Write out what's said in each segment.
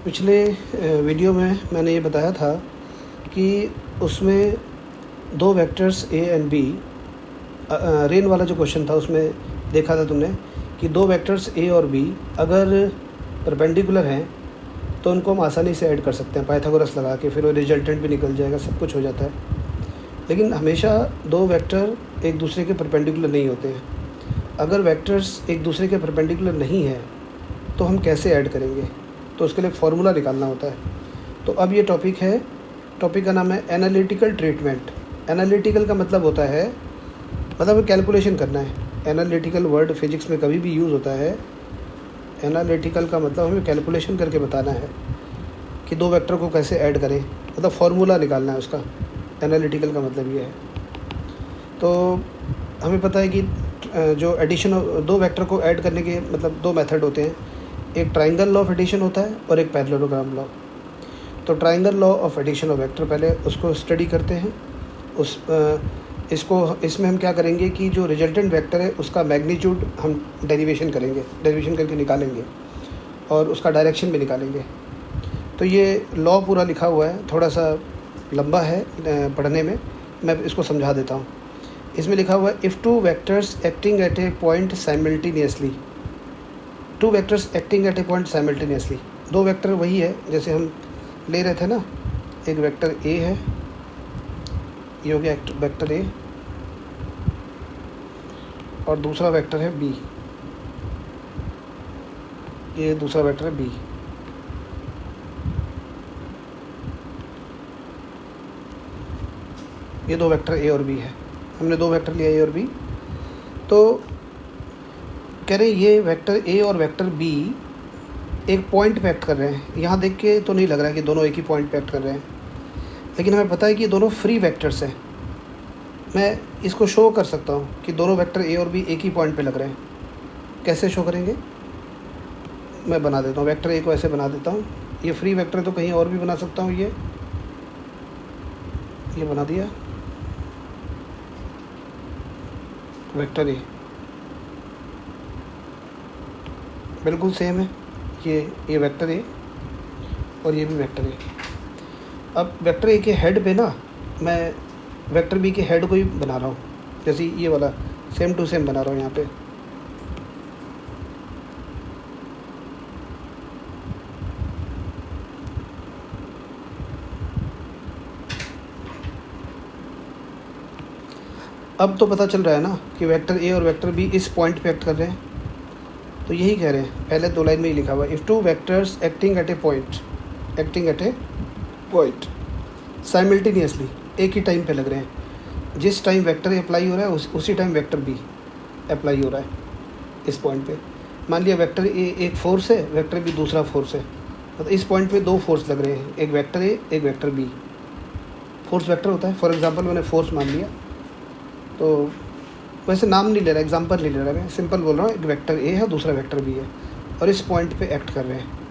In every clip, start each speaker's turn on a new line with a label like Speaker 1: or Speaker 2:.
Speaker 1: पिछले वीडियो में मैंने ये बताया था कि उसमें दो वेक्टर्स ए एंड बी, रेन वाला जो क्वेश्चन था उसमें देखा था तुमने कि दो वेक्टर्स ए और बी अगर परपेंडिकुलर हैं तो उनको हम आसानी से ऐड कर सकते हैं पाइथागोरस लगा के, फिर वो रिजल्टेंट भी निकल जाएगा, सब कुछ हो जाता है। लेकिन हमेशा दो वेक्टर एक दूसरे के परपेंडिकुलर नहीं होते हैं। अगर वेक्टर्स एक दूसरे के परपेंडिकुलर नहीं है तो हम कैसे ऐड करेंगे, तो उसके लिए फार्मूला निकालना होता है। तो अब ये टॉपिक का नाम है एनालिटिकल ट्रीटमेंट। एनालिटिकल का मतलब होता है, मतलब कैलकुलेशन करना है। एनालिटिकल वर्ड फिजिक्स में कभी भी यूज़ होता है। एनालिटिकल का मतलब हमें कैलकुलेशन करके बताना है कि दो वेक्टर को कैसे ऐड करें, मतलब फार्मूला निकालना है उसका। एनालिटिकल का मतलब ये है। तो हमें पता है कि जो एडिशन दो वेक्टर को ऐड करने के मतलब दो मेथड होते हैं, एक ट्राइंगल लॉ ऑफ एडिशन होता है और एक पैरेललोग्राम लॉ। तो triangle law of addition of vector पहले उसको स्टडी करते हैं। इसमें हम क्या करेंगे कि जो रिजल्टेंट वेक्टर है उसका मैग्नीट्यूड हम डेरिवेशन करके निकालेंगे और उसका डायरेक्शन भी निकालेंगे। तो ये लॉ पूरा लिखा हुआ है, थोड़ा सा लंबा है पढ़ने में, मैं इसको समझा देता हूँ। इसमें लिखा हुआ है if two vectors acting at a point simultaneously, दो वेक्टर वही है जैसे हम ले रहे थे ना, एक वेक्टर ए है, ये हो गया वेक्टर ए, और दूसरा वेक्टर है बी, ये दूसरा वेक्टर है बी। ये दो वेक्टर ए और बी है, हमने दो वेक्टर लिया ए और बी। तो कह रहे ये वेक्टर ए और वेक्टर बी एक पॉइंट पे एक्ट कर रहे हैं। यहाँ देख के तो नहीं लग रहा है कि दोनों एक ही पॉइंट पे एक्ट कर रहे हैं, लेकिन हमें पता है कि ये दोनों फ्री वेक्टर्स हैं। मैं इसको शो कर सकता हूँ कि दोनों वेक्टर ए और बी एक ही पॉइंट पे लग रहे हैं। कैसे शो करेंगे, मैं बना देता हूँ। वेक्टर ए को ऐसे बना देता हूँ, ये फ्री वेक्टर है तो कहीं और भी बना सकता हूँ। ये बना दिया वेक्टर ए, बिल्कुल सेम है। ये वेक्टर ए और ये भी वेक्टर ए। अब वेक्टर ए के हेड पे ना मैं वेक्टर बी के हेड को ही बना रहा हूँ, जैसे ये वाला सेम टू सेम बना रहा हूँ यहाँ पे। अब तो पता चल रहा है ना कि वेक्टर ए और वेक्टर बी इस पॉइंट पे एक्ट कर रहे हैं। तो यही कह रहे हैं, पहले दो लाइन में ही लिखा हुआ है if two vectors acting at a point simultaneously, एक ही टाइम पे लग रहे हैं। जिस टाइम वेक्टर ए अप्लाई हो रहा है उसी टाइम वेक्टर बी अप्लाई हो रहा है इस पॉइंट पे। मान लिया वेक्टर ए एक फोर्स है, वेक्टर बी दूसरा फोर्स है, मतलब इस पॉइंट पे दो फोर्स लग रहे हैं, एक वेक्टर ए एक वेक्टर बी। फोर्स वेक्टर होता है, फॉर एग्जांपल मैंने फोर्स मान लिया, तो वैसे नाम नहीं ले रहा, एग्जांपल नहीं ले रहा, मैं सिंपल बोल रहा हूँ। एक वेक्टर ए है दूसरा वेक्टर बी है और इस पॉइंट पे एक्ट कर रहे हैं।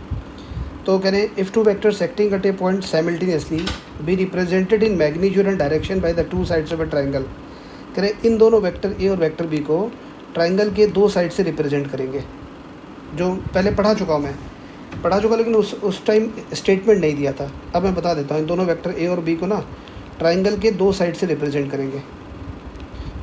Speaker 1: तो कह रहे हैं if two vectors acting at a point simultaneously B represented in magnitude and direction by the two sides of A triangle. कह रहे इन दोनों वेक्टर ए और वेक्टर बी को ट्राइंगल के दो साइड से रिप्रेजेंट करेंगे। जो पहले पढ़ा चुका लेकिन उस टाइम स्टेटमेंट नहीं दिया था। अब मैं बता देता हूँ, इन दोनों वेक्टर ए और बी को ना ट्राइंगल के दो साइड से रिप्रेजेंट करेंगे।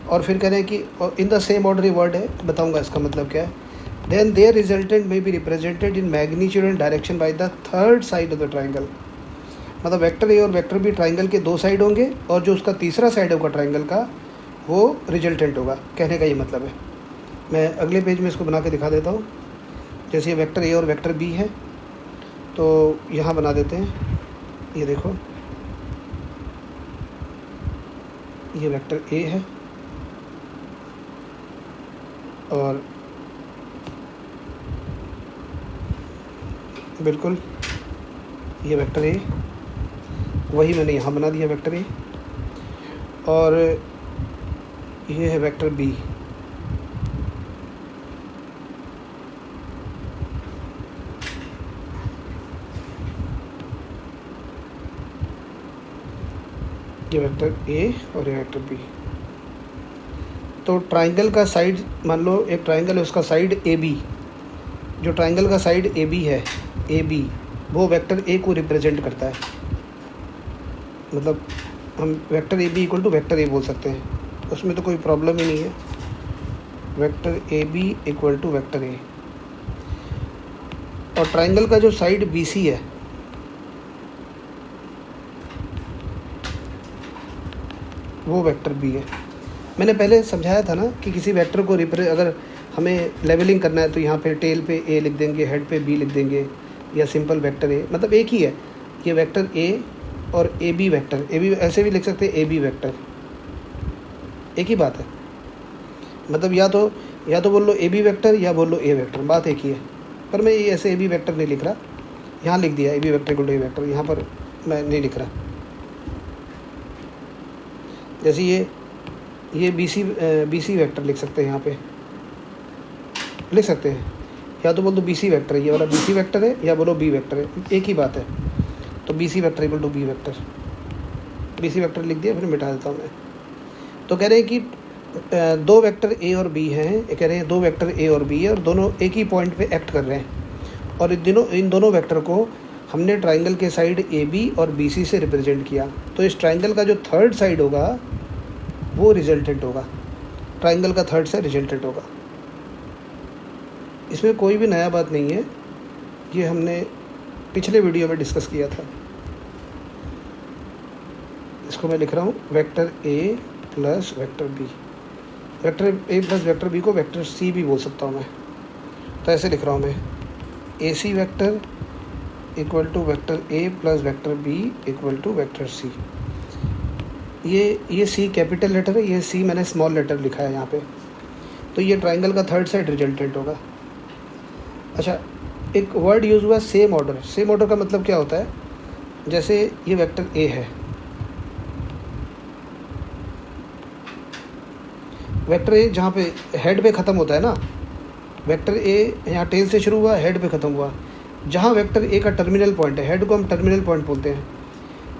Speaker 1: और फिर कह रहे हैं कि इन द सेम ऑर्डर, ये वर्ड है, बताऊंगा इसका मतलब क्या है। Then their resultant may be represented in magnitude and direction by the third side of the triangle. मतलब वेक्टर ए और वेक्टर बी ट्राइंगल के दो साइड होंगे और जो उसका तीसरा साइड होगा ट्राइंगल का वो रिजल्टेंट होगा। कहने का ये मतलब है। मैं अगले पेज में इसको बना के दिखा देता हूँ। जैसे ये वेक्टर ए और वेक्टर बी है तो यहाँ बना देते हैं। ये देखो, ये वेक्टर ए है और बिल्कुल ये वेक्टर ए, वही मैंने यहाँ बना दिया वेक्टर ए। और ये है वेक्टर बी, ये वेक्टर ए और ये वेक्टर बी। तो ट्राइंगल का साइड, मान लो एक ट्राइंगल है, उसका साइड ए बी, जो ट्राइंगल का साइड ए बी है, ए बी, वो वेक्टर ए को रिप्रेजेंट करता है। मतलब हम vector A B equal to vector A बोल सकते हैं, उसमें तो कोई प्रॉब्लम ही नहीं है। Vector A B equal to vector A, और ट्राइंगल का जो साइड बी सी है वो वेक्टर बी है। मैंने पहले समझाया था ना कि किसी वेक्टर को अगर हमें लेवलिंग करना है तो यहाँ पे टेल पे ए लिख देंगे, हेड पे बी लिख देंगे, या सिंपल वेक्टर ए, मतलब एक ही है ये वेक्टर ए और A B vector, A B ऐसे भी लिख सकते हैं, ए बी वेक्टर एक ही बात है। मतलब या तो बोल लो ए बी वेक्टर या बोल लो ए वेक्टर, बात एक ही है। पर मैं ये ऐसे ए बी वेक्टर नहीं लिख रहा, यहाँ लिख दिया A B vector equal to A vector, यहाँ पर मैं नहीं लिख रहा। जैसे ये बी सी वेक्टर लिख सकते हैं, यहाँ पे लिख सकते हैं, या तो बोल दो बी सी वेक्टर है, ये वाला बी सी वेक्टर है, या बोलो बी वेक्टर है, एक ही बात है। तो B C vector equal to B vector, B C vector लिख दिया, फिर मिटा देता हूँ मैं। तो कह रहे हैं कि दो वेक्टर ए और बी हैं, कह रहे हैं दो वेक्टर ए और बी है और दोनों एक ही पॉइंट पे एक्ट कर रहे हैं, और इन दोनों वेक्टर को हमने ट्राइंगल के साइड ए बी और बी सी से रिप्रेजेंट किया। तो इस ट्राइंगल का जो थर्ड साइड होगा वो रिजल्टेंट होगा, ट्राइंगल का थर्ड साइड रिजल्टेंट होगा। इसमें कोई भी नया बात नहीं है, ये हमने पिछले वीडियो में डिस्कस किया था। इसको मैं लिख रहा हूँ vector A plus vector B, vector A plus vector B को वेक्टर सी भी बोल सकता हूँ मैं। तो ऐसे लिख रहा हूँ मैं, A C vector equal to vector A plus vector B equal to vector C. ये सी कैपिटल लेटर है, ये सी मैंने स्मॉल लेटर लिखा है यहाँ पे। तो ये ट्राइंगल का थर्ड साइड रिजल्टेंट होगा। अच्छा, एक वर्ड यूज़ हुआ सेम ऑर्डर। सेम ऑर्डर का मतलब क्या होता है, जैसे ये वेक्टर ए है, वेक्टर ए जहाँ पे हेड पे ख़त्म होता है ना, वेक्टर ए यहाँ टेल से शुरू हुआ, हेड पे ख़त्म हुआ। जहाँ वेक्टर ए का टर्मिनल पॉइंट है, हेड को हम टर्मिनल पॉइंट बोलते हैं,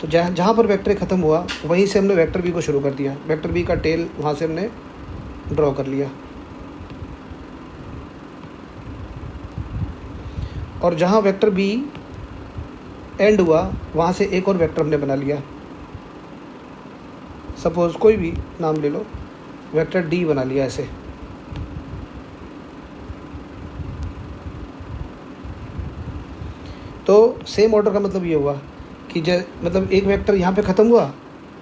Speaker 1: तो जहाँ पर वेक्टर ए ख़त्म हुआ वहीं से हमने वेक्टर बी को शुरू कर दिया, वेक्टर बी का टेल वहाँ से हमने ड्रॉ कर लिया। और जहाँ वेक्टर बी एंड हुआ वहाँ से एक और वेक्टर हमने बना लिया। सपोज़ कोई भी नाम ले लो, वेक्टर डी बना लिया ऐसे। तो सेम ऑर्डर का मतलब ये हुआ कि मतलब एक वेक्टर यहाँ पे ख़त्म हुआ,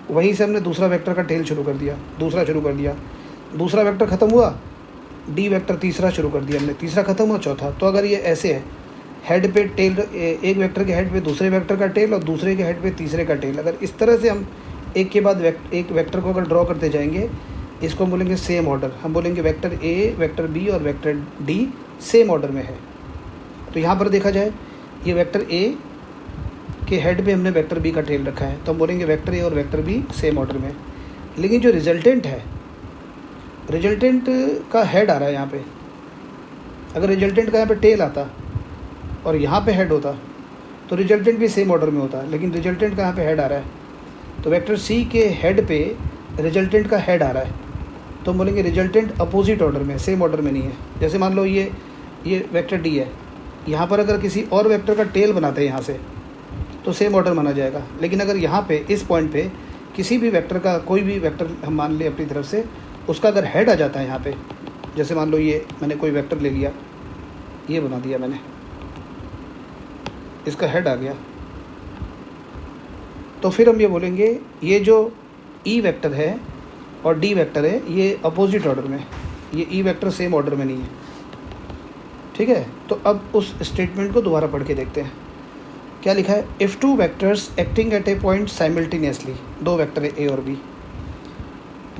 Speaker 1: वहीं से हमने दूसरा वेक्टर का टेल शुरू कर दिया, दूसरा शुरू कर दिया, दूसरा वेक्टर ख़त्म हुआ, डी वेक्टर तीसरा शुरू कर दिया हमने, तीसरा ख़त्म हुआ, चौथा। तो अगर ये ऐसे है, हेड पे टेल, एक वेक्टर के हेड पे दूसरे वेक्टर का टेल और दूसरे के हेड पे तीसरे का टेल, अगर इस तरह से हम एक के बाद एक वेक्टर को अगर ड्रॉ करते जाएंगे, इसको हम बोलेंगे सेम ऑर्डर। हम बोलेंगे वेक्टर ए, वेक्टर बी और वेक्टर डी सेम ऑर्डर में है। तो यहाँ पर देखा जाए, ये वेक्टर ए के हेड पे हमने वेक्टर बी का टेल रखा है, तो हम बोलेंगे वेक्टर ए और वेक्टर बी सेम ऑर्डर में। लेकिन जो रिजल्टेंट है, रिजल्टेंट का हेड आ रहा है यहाँ पे, अगर रिजल्टेंट का यहाँ पे टेल आता और यहाँ पे हेड होता तो रिजल्टेंट भी सेम ऑर्डर में होता, लेकिन रिजल्टेंट का यहाँ पे हेड आ रहा है। तो वेक्टर सी के हेड पे रिजल्टेंट का हेड आ रहा है, तो हम बोलेंगे रिजल्टेंट अपोजिट ऑर्डर में, सेम ऑर्डर में नहीं है। जैसे मान लो ये वेक्टर डी है, यहाँ पर अगर किसी और वेक्टर का टेल बनाते हैं यहाँ से, तो सेम ऑर्डर माना जाएगा। लेकिन अगर यहाँ पे इस पॉइंट पे किसी भी वेक्टर का, कोई भी वेक्टर हम मान लें अपनी तरफ से, उसका अगर हेड आ जाता है यहाँ पे, जैसे मान लो ये मैंने कोई वेक्टर ले लिया, ये बना दिया मैंने, इसका हेड आ गया, तो फिर हम ये बोलेंगे ये जो ई वेक्टर है और डी वेक्टर है ये अपोजिट ऑर्डर में, ये ई वेक्टर सेम ऑर्डर में नहीं है। ठीक है, तो अब उस स्टेटमेंट को दोबारा पढ़ के देखते हैं। क्या लिखा है, if two vectors acting at a point simultaneously, दो वेक्टर है ए और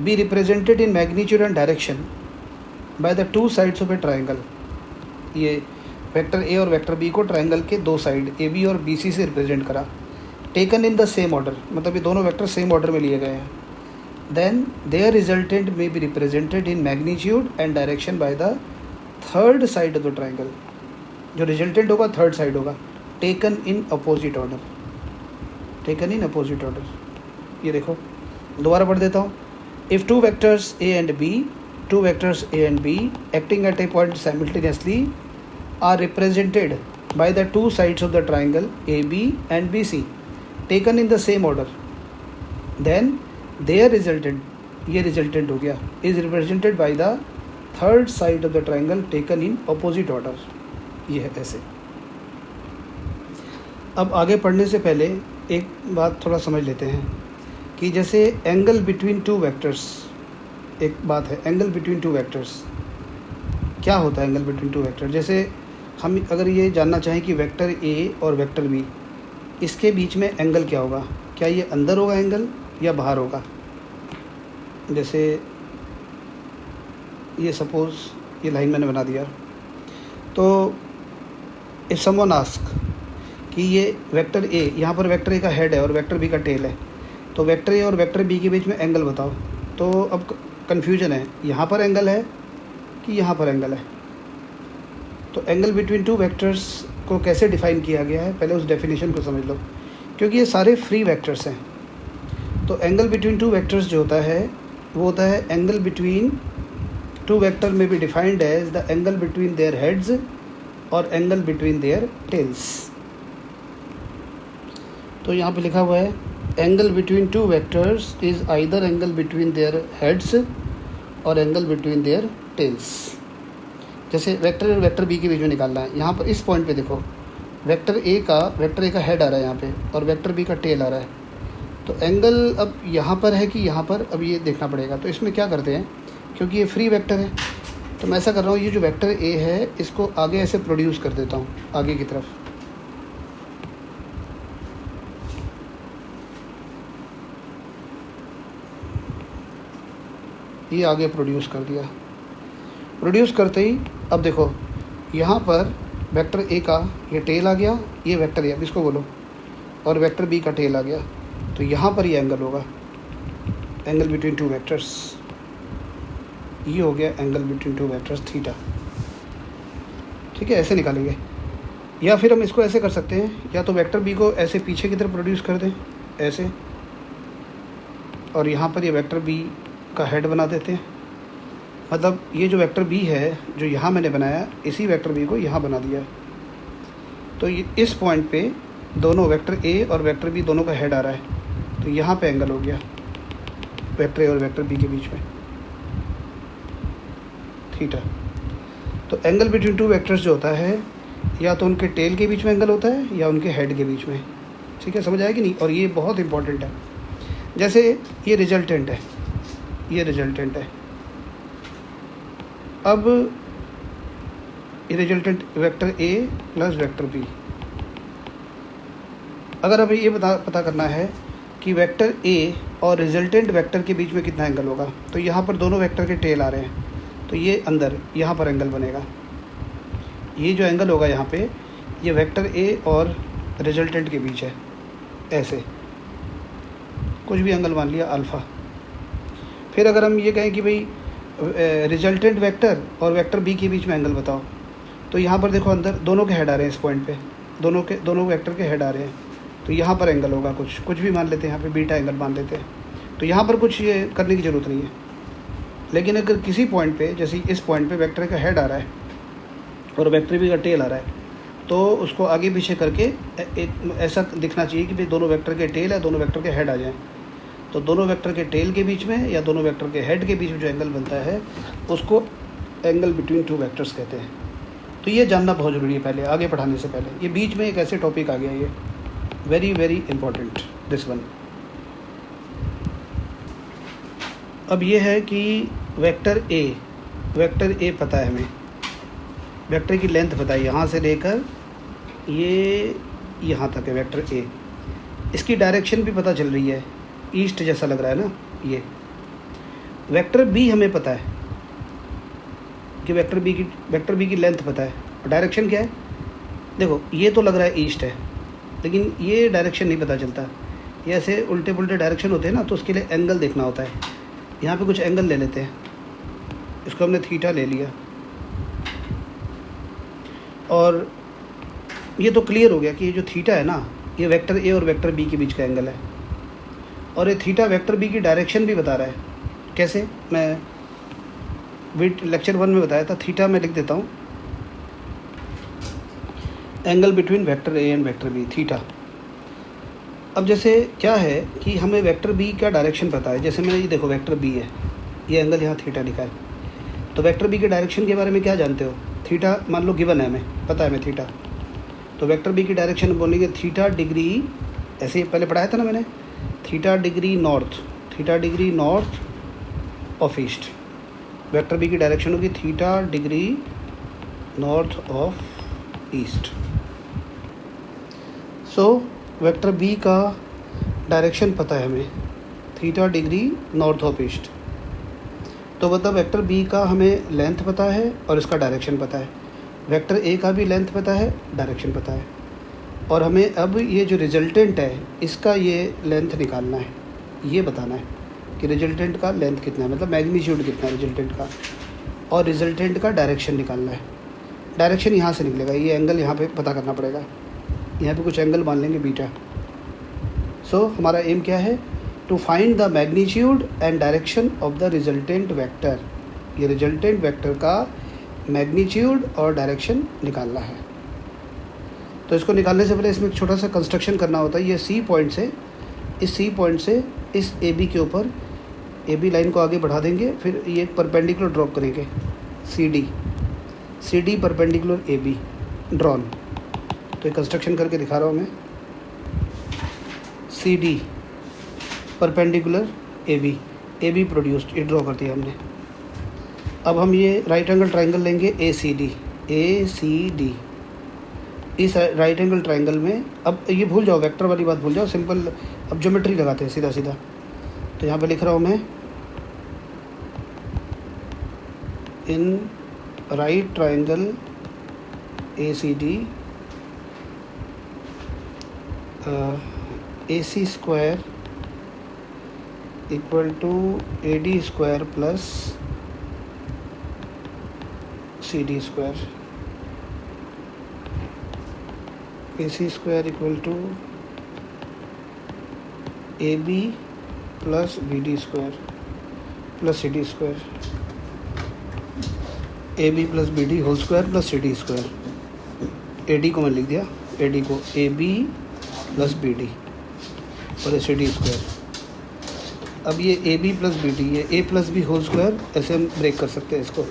Speaker 1: B represented in magnitude and direction by the two sides of A triangle. ये वेक्टर ए और वेक्टर बी को ट्राइंगल के दो साइड ए बी और बी सी से रिप्रेजेंट करा, taken in the same order, मतलब ये दोनों वेक्टर सेम ऑर्डर में लिए गए हैं। Then their resultant may be represented in magnitude and direction by the third side of the triangle. जो रिजल्टेंट होगा थर्ड साइड होगा, taken in opposite order, taken in opposite order. ये देखो दोबारा पढ़ देता हूँ। If two vectors A and B acting at a point simultaneously are represented by the two sides of the triangle AB and BC taken in the same order, then their resultant, ये resultant हो गया, is represented by the third side of the triangle taken in opposite order. ये है ऐसे. अब आगे पढ़ने से पहले एक बात थोड़ा समझ लेते हैं कि जैसे एंगल बिटवीन टू वेक्टर्स, एक बात है एंगल बिटवीन टू वेक्टर्स. क्या होता है एंगल बिटवीन टू वेक्टर? जैसे हम अगर ये जानना चाहें कि वेक्टर ए और वेक्टर बी, इसके बीच में एंगल क्या होगा, क्या ये अंदर होगा एंगल या बाहर होगा? जैसे ये सपोज़ ये लाइन मैंने बना दिया, तो इफ़ समवन आस्क कि ये वेक्टर ए, यहाँ पर वेक्टर ए का हेड है और वेक्टर बी का टेल है, तो वेक्टर ए और वेक्टर बी के बीच में एंगल बताओ. तो अब कन्फ्यूजन है, यहाँ पर एंगल है कि यहाँ पर एंगल है. तो एंगल बिटवीन टू वेक्टर्स को कैसे डिफ़ाइन किया गया है, पहले उस डेफिनेशन को समझ लो, क्योंकि ये सारे फ्री वेक्टर्स हैं. तो एंगल बिटवीन टू वेक्टर्स जो होता है वो होता है angle between two vector may be defined as the angle between their heads और एंगल बिटवीन देयर टेल्स. तो यहाँ पे लिखा हुआ है angle between two vectors is either angle between their heads और एंगल बिटवीन देयर टेल्स. जैसे vector और वेक्टर बी के बीच में निकालना है. यहाँ पर इस पॉइंट पे देखो, वेक्टर ए का हेड आ रहा है यहाँ पे और वेक्टर बी का टेल आ रहा है. तो एंगल अब यहाँ पर है कि यहाँ पर, अब ये देखना पड़ेगा. तो इसमें क्या करते हैं, क्योंकि ये फ्री वेक्टर है तो मैं ऐसा कर रहा हूँ, ये जो वेक्टर ए है इसको आगे ऐसे प्रोड्यूस कर देता हूँ आगे की तरफ. ये आगे प्रोड्यूस कर दिया. प्रोड्यूस करते ही अब देखो यहाँ पर वेक्टर ए का ये टेल आ गया, ये वेक्टर ए, अब इसको बोलो, और वेक्टर बी का टेल आ गया. तो यहाँ पर ये एंगल होगा, एंगल बिटवीन टू वेक्टर्स. ये हो गया angle between two vectors theta. ठीक है, ऐसे निकालेंगे. या फिर हम इसको ऐसे कर सकते हैं, या तो वेक्टर बी को ऐसे पीछे की तरफ प्रोड्यूस कर दें ऐसे, और यहाँ पर ये वेक्टर बी का हेड बना देते हैं. मतलब ये जो वेक्टर बी है जो यहाँ मैंने बनाया, इसी वेक्टर बी को यहाँ बना दिया. तो ये इस पॉइंट पे दोनों वेक्टर ए और वेक्टर बी दोनों का हेड आ रहा है, तो यहाँ पे एंगल हो गया वेक्टर ए और वेक्टर बी के बीच में थीटा. तो एंगल बिटवीन टू वेक्टर्स जो होता है, या तो उनके टेल के बीच में एंगल होता है या उनके हेड के बीच में. ठीक है, समझ आया कि नहीं? और ये बहुत इंपॉर्टेंट है. जैसे ये रिजल्टेंट है, ये रिजल्टेंट है. अब ये resultant vector A plus vector B. अगर हमें ये पता करना है कि वेक्टर ए और रिजल्टेंट वेक्टर के बीच में कितना एंगल होगा, तो यहाँ पर दोनों वेक्टर के टेल आ रहे हैं, तो ये अंदर यहाँ पर एंगल बनेगा. ये जो एंगल होगा यहाँ पे, ये वेक्टर ए और रिजल्टेंट के बीच है, ऐसे कुछ भी एंगल मान लिया अल्फ़ा. फिर अगर हम ये कहें कि भाई रिजल्टेंट वेक्टर और वेक्टर बी के बीच में एंगल बताओ, तो यहाँ पर देखो अंदर दोनों के हेड आ रहे हैं. इस पॉइंट पे दोनों वेक्टर के हेड आ रहे हैं, तो यहाँ पर एंगल होगा कुछ भी मान लेते हैं, यहाँ पे बीटा एंगल मान लेते हैं. तो यहाँ पर कुछ ये करने की ज़रूरत नहीं है. लेकिन अगर किसी पॉइंट पे, जैसे इस पॉइंट पे वेक्टर का हेड आ रहा है और वेक्टर बी का टेल आ रहा है, तो उसको आगे पीछे करके ऐसा दिखना चाहिए कि भाई दोनों वेक्टर के टेल है, दोनों वेक्टर के हेड आ जाएँ. तो दोनों वेक्टर के टेल के बीच में या दोनों वेक्टर के हेड के बीच में जो एंगल बनता है उसको एंगल बिटवीन टू वेक्टर्स कहते हैं. तो ये जानना बहुत ज़रूरी है पहले, आगे पढ़ाने से पहले. ये बीच में एक ऐसे टॉपिक आ गया, ये very very important this one. अब ये है कि वेक्टर ए पता है हमें, वेक्टर की लेंथ पता है, यहाँ से लेकर ये यहाँ तक है वेक्टर ए. इसकी डायरेक्शन भी पता चल रही है, ईस्ट जैसा लग रहा है ना. ये वेक्टर बी हमें पता है कि वेक्टर बी की लेंथ पता है, और डायरेक्शन क्या है. देखो ये तो लग रहा है ईस्ट है, लेकिन ये डायरेक्शन नहीं पता चलता. ये ऐसे उल्टे पुल्टे डायरेक्शन होते हैं ना, तो उसके लिए एंगल देखना होता है. यहाँ पे कुछ एंगल ले लेते हैं, इसको हमने थीटा ले लिया, और ये तो क्लियर हो गया कि ये जो थीटा है ना, ये वेक्टर ए और वेक्टर बी के बीच का एंगल है. और ये थीटा वेक्टर बी की डायरेक्शन भी बता रहा है. कैसे, मैं लेक्चर 1 में बताया था. थीटा मैं लिख देता हूँ, angle between vector A and vector B, theta. अब जैसे क्या है कि हमें वेक्टर बी का डायरेक्शन पता है, जैसे मैंने ये देखो वेक्टर बी है, ये एंगल यहाँ थीटा लिखा है, तो वेक्टर बी के डायरेक्शन के बारे में क्या जानते हो? थीटा मान लो गिवन है, हमें पता है हमें थीटा, तो वेक्टर बी की डायरेक्शन बोलेंगे थीटा डिग्री, ऐसे पहले पढ़ाया था ना मैंने, theta degree north of east. Vector B की डायरेक्शन होगी theta degree north of east. So vector B का डायरेक्शन पता है हमें, theta degree north of east. तो मतलब वेक्टर बी का हमें लेंथ पता है और इसका डायरेक्शन पता है, वेक्टर ए का भी लेंथ पता है, डायरेक्शन पता है, और हमें अब ये जो रिजल्टेंट है इसका ये लेंथ निकालना है, ये बताना है कि रिजल्टेंट का लेंथ कितना है, मतलब मैग्नीट्यूड कितना है रिजल्टेंट का, और रिजल्टेंट का डायरेक्शन निकालना है। डायरेक्शन यहाँ से निकलेगा, ये एंगल यहाँ पे पता करना पड़ेगा, यहाँ पे कुछ एंगल मान लेंगे बीटा। सो हमारा एम क्या है? To find the magnitude and direction of the resultant vector. ये रिजल्टेंट वेक्टर का मैग्नीट्यूड और डायरेक्शन निकालना है। तो इसको निकालने से पहले इसमें एक छोटा सा कंस्ट्रक्शन करना होता है। ये सी पॉइंट से, इस सी पॉइंट से इस ए बी के ऊपर, ए बी लाइन को आगे बढ़ा देंगे, फिर ये परपेंडिकुलर ड्रॉप करेंगे, C D perpendicular A B drawn. तो ये कंस्ट्रक्शन करके दिखा रहा हूँ मैं, C D perpendicular A B produced, ये ड्रॉ कर दिया हमने। अब हम ये राइट एंगल ट्राइंगल लेंगे ए सी डी। इस राइट एंगल ट्राइंगल में, अब ये भूल जाओ, वेक्टर वाली बात भूल जाओ, सिंपल अब ज्योमेट्री लगाते हैं सीधा सीधा। तो यहाँ पे लिख रहा हूँ मैं, in right triangle A C D A C square equal to A D square plus C D square, A C square equal to A B plus B D square plus C D square, A B plus B D whole square plus C D square. A D को मैं लिख दिया, A D को A B plus B D और C D square. अब ये A B plus B D, ये A plus B whole square, ऐसे हम ब्रेक कर सकते हैं इसको,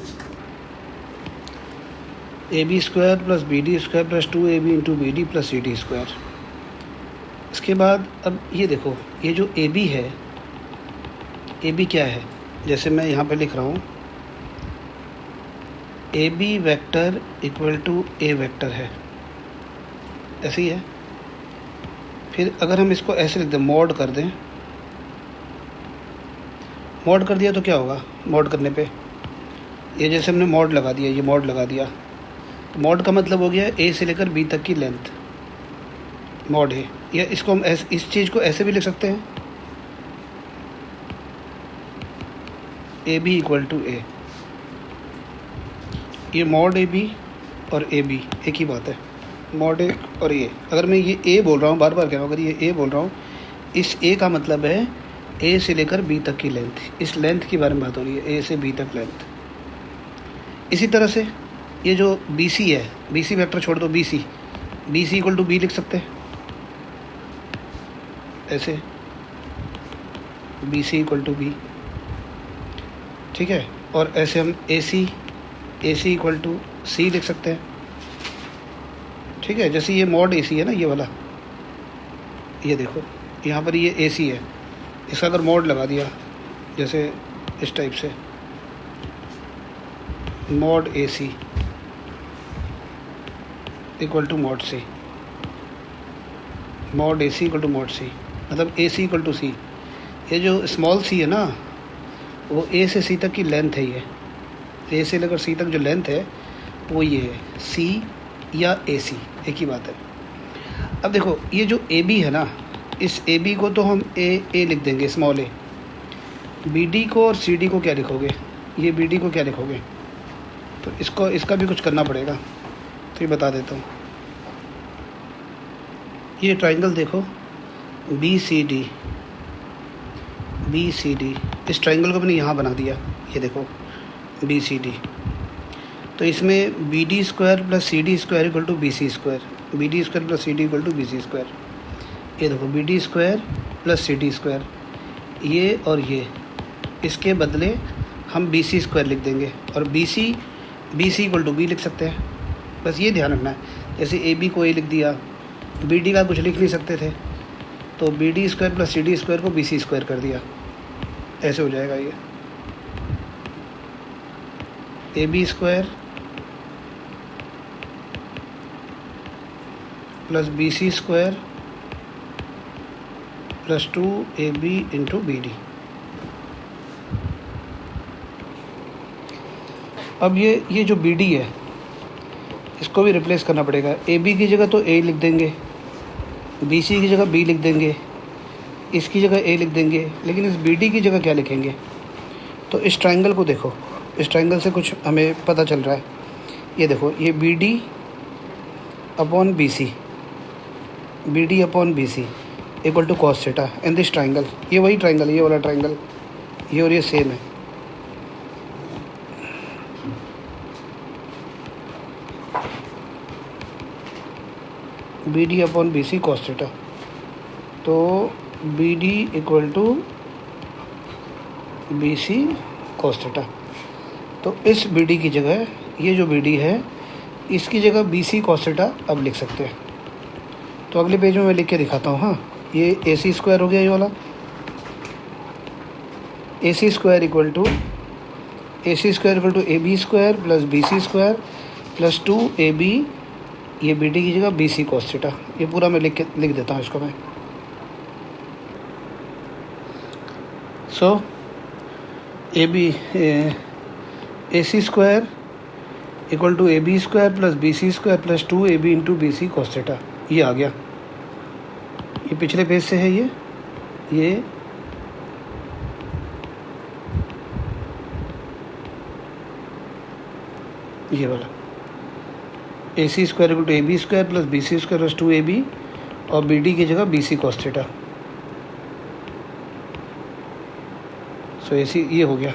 Speaker 1: A B square plus B D square plus 2ab into B D plus C D square. इसके बाद अब ये देखो, ये जो ए बी है, ए बी क्या है, जैसे मैं यहाँ पे लिख रहा हूँ, A B vector equal to A vector है, ऐसे ही है। फिर अगर हम इसको ऐसे लिख दें, मॉड कर दें, मॉड कर दिया तो क्या होगा? मॉड करने पे ये जैसे हमने मॉड लगा दिया, ये मॉड लगा दिया, तो मॉड का मतलब हो गया ए से लेकर बी तक की लेंथ मॉड है। या इसको हम इस चीज़ को ऐसे भी लिख सकते हैं, ए बी इक्वल टू ए, ये मॉड ए बी और ए बी एक ही बात है, मॉड ए और ए। अगर मैं ये ए बोल रहा हूँ, बार बार कह रहा हूँ, अगर ये ए बोल रहा हूँ, इस ए का मतलब है ए से लेकर बी तक की लेंथ, इस लेंथ के बारे में बात हो रही है, ए से बी तक लेंथ। इसी तरह से ये जो बी सी है, बी सी वेक्टर छोड़ दो, B C equal to B लिख सकते हैं ऐसे, B C equal to B, ठीक है। और ऐसे हम ए सी इक्वल टू सी लिख सकते हैं, ठीक है। जैसे ये मॉड ए सी है ना, ये वाला, ये देखो यहाँ पर ये ए सी है, इसका अगर मॉड लगा दिया जैसे इस टाइप से, mod A C equal to mod C, mod A C equal to mod C, मतलब ए सी इक्वल टू सी। ये जो स्मॉल सी है ना, वो ए से सी तक की लेंथ है, ये ए से लेकर सी तक जो लेंथ है वो ये है, सी या ए सी एक ही बात है। अब देखो ये जो ए बी है ना, इस ए बी को तो हम ए लिख देंगे, स्मॉल ए। बी डी को और सी डी को क्या लिखोगे? ये बी डी को क्या लिखोगे? तो इसका भी कुछ करना पड़ेगा, तो ये बता देता हूँ। ये ट्राइंगल देखो, बी सी डी, इस ट्राइंगल को मैंने यहाँ बना दिया, ये देखो बी सी डी। तो इसमें B D square plus C D square equal to B C square, B D square plus C D equal to B C square. ये देखो B D square plus C D square, ये और ये, इसके बदले हम बी सी स्क्वायर लिख देंगे और B C equal to B लिख सकते हैं। बस ये ध्यान रखना है। जैसे ए बी को ए लिख दिया, बी डी का कुछ लिख नहीं सकते थे, तो B D square plus C D square को बी सी स्क्वायर कर दिया, ऐसे हो जाएगा ये। A B square plus B C square plus 2ab into B D. अब ये जो बी डी है इसको भी रिप्लेस करना पड़ेगा। ए बी की जगह तो ए लिख देंगे, बी सी की जगह बी लिख देंगे, इसकी जगह ए लिख देंगे, लेकिन इस बी डी की जगह क्या लिखेंगे? तो इस ट्राइंगल को देखो, इस ट्राइंगल से कुछ हमें पता चल रहा है। ये देखो, ये B D upon B C, B D upon B C equal to cos theta in this triangle. ये वही ट्राइंगल, ये वाला ट्राइंगल, ये और ये सेम है। B D upon B C cos theta, तो B D equal to B C cos theta. तो इस बी डी की जगह, ये जो बी डी है इसकी जगह बी सी कॉस थीटा अब लिख सकते हैं। तो अगले पेज में मैं लिख के दिखाता हूँ। हाँ, ये ए सी स्क्वायर हो गया, ये वाला A C square equal to A B square plus B C square plus 2ab, ये बी डी की जगह बी सी कॉस थीटा। ये पूरा मैं लिख देता हूँ इसको मैं। सो A C square equal to A B square plus B C square plus 2ab into B C cos theta, ये आ गया। ये पिछले पेज से है, ये वाला A C square equal to A B square plus B C square plus 2ab और बी डी की जगह B C cos theta. So A C ये हो गया।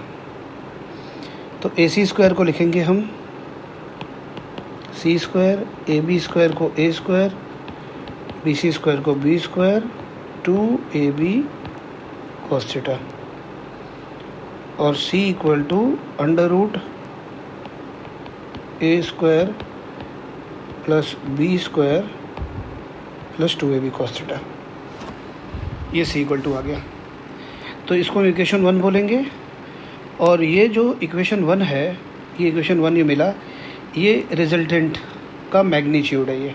Speaker 1: तो ए सी स्क्वायर को लिखेंगे हम C square, A B square को A square, B C square को B square 2ab cos theta, और C equal to under root A square plus B square plus 2ab cos theta. ये C equal to आ गया। तो इसको हम equation 1 बोलेंगे, और ये जो इक्वेशन 1 है, ये इक्वेशन 1 ये मिला, ये रिजल्टेंट का मैग्नीट्यूड है। ये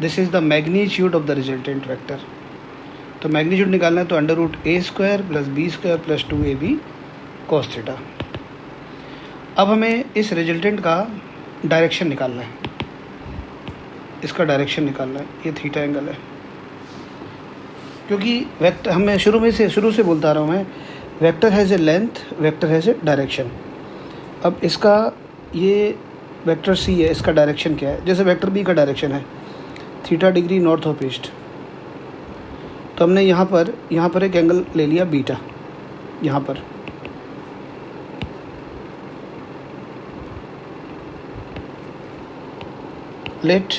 Speaker 1: this is the magnitude of the resultant vector. तो मैग्नीट्यूड निकालना है तो under root A square plus B square plus 2ab cos theta. अब हमें इस रिजल्टेंट का डायरेक्शन निकालना है, इसका डायरेक्शन निकालना है। ये थीटा एंगल है, क्योंकि वेक्टर हमें शुरू से बोलता आ रहा हूँ मैं, vector has a length, vector has a direction. अब इसका ये वेक्टर सी है, इसका डायरेक्शन क्या है? जैसे वेक्टर बी का डायरेक्शन है theta degree north of east, तो हमने यहाँ पर एक एंगल ले लिया बीटा। यहाँ पर let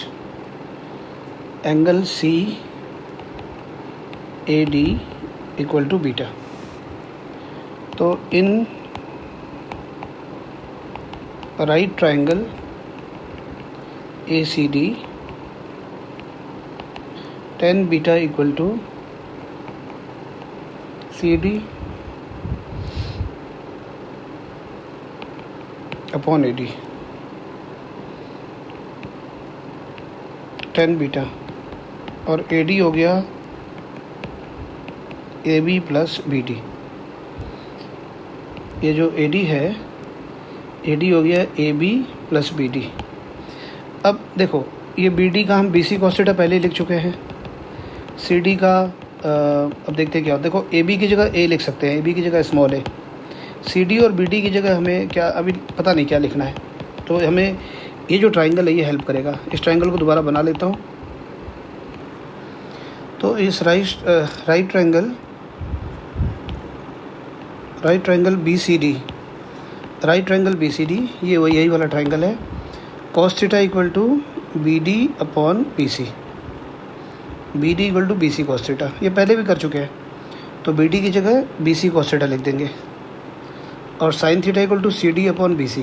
Speaker 1: angle C A D equal to beta. तो in right triangle A C D tan beta equal to C D upon A D, tan beta, और ए डी हो गया A B plus B D. ये जो A D है, A D हो गया A B plus B D. अब देखो, ये बी डी का हम बी सी कॉस थीटा पहले ही लिख चुके हैं। सी डी का अब देखते हैं क्या। देखो, ए बी की जगह ए लिख सकते हैं, ए बी की जगह स्मॉल ए। सी डी और बी डी की जगह हमें क्या, अभी पता नहीं क्या लिखना है। तो हमें ये जो ट्राइंगल है ये हेल्प करेगा। इस ट्राइंगल को दोबारा बना लेता हूँ। तो इस right triangle B C D, ये यही वाला ट्राइंगल है। Cos theta equal to B D upon B C, B D equal to B C cos theta, ये पहले भी कर चुके हैं, तो बी डी की जगह बी सी कॉस थीटा लिख देंगे, और sine theta equal to C D upon B C,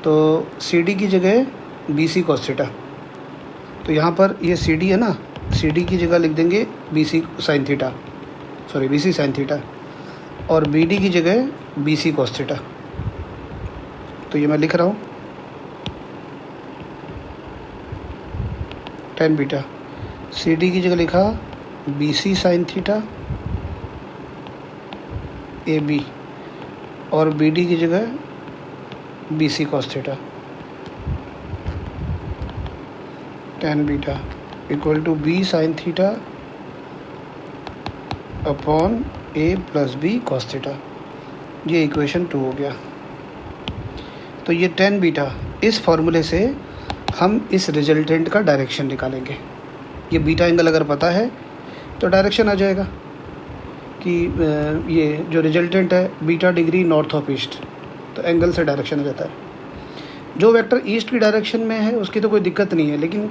Speaker 1: तो सी डी की जगह बी सी कॉस थीटा, तो यहाँ पर ये सी डी है ना, सी डी की जगह लिख देंगे B C sine theta, sorry B C sine theta, और बी डी की जगह बी सी कॉस थीटा। तो ये मैं लिख रहा हूँ टेन बीटा, सी डी की जगह लिखा B C sine theta A B, और बी डी की जगह B C cos theta, tan beta equal to B sine theta upon A plus B cos theta. ये इक्वेशन 2 हो गया। तो ये टेन बीटा, इस फॉर्मूले से हम इस रिजल्टेंट का डायरेक्शन निकालेंगे। ये बीटा एंगल अगर पता है तो डायरेक्शन आ जाएगा कि ये जो रिजल्टेंट है beta degree north of east, तो एंगल से डायरेक्शन आ जाता है। जो वेक्टर ईस्ट की डायरेक्शन में है उसकी तो कोई दिक्कत नहीं है, लेकिन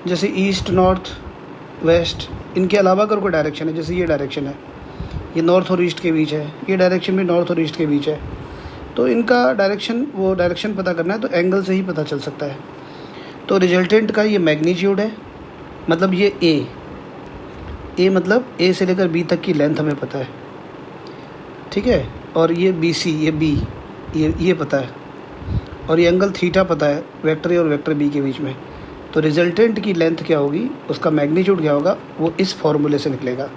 Speaker 1: जैसे ईस्ट नॉर्थ वेस्ट इनके अलावा अगर कोई डायरेक्शन है, जैसे ये डायरेक्शन है, ये नॉर्थ और ईस्ट के बीच है, ये डायरेक्शन भी नॉर्थ और ईस्ट के बीच है, तो इनका डायरेक्शन, वो डायरेक्शन पता करना है तो एंगल से ही पता चल सकता है। तो रिजल्टेंट का ये मैग्नीट्यूड है, मतलब ये ए मतलब ए से लेकर बी तक की लेंथ हमें पता है, ठीक है, और ये बी सी, ये बी, ये पता है, और ये एंगल थीटा पता है वेक्टर ए और वेक्टर बी के बीच में। तो रिजल्टेंट की लेंथ क्या होगी, उसका मैग्नीट्यूड क्या होगा, वो इस फॉर्मूले से निकलेगा।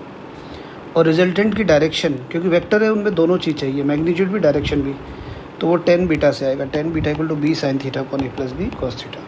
Speaker 1: और रिजल्टेंट की डायरेक्शन, क्योंकि वेक्टर है उनमें दोनों चीज़ चाहिए, मैग्नीट्यूड भी डायरेक्शन भी, तो वो टेन बीटा से आएगा, tan beta equal to B sine theta upon A plus B cos theta.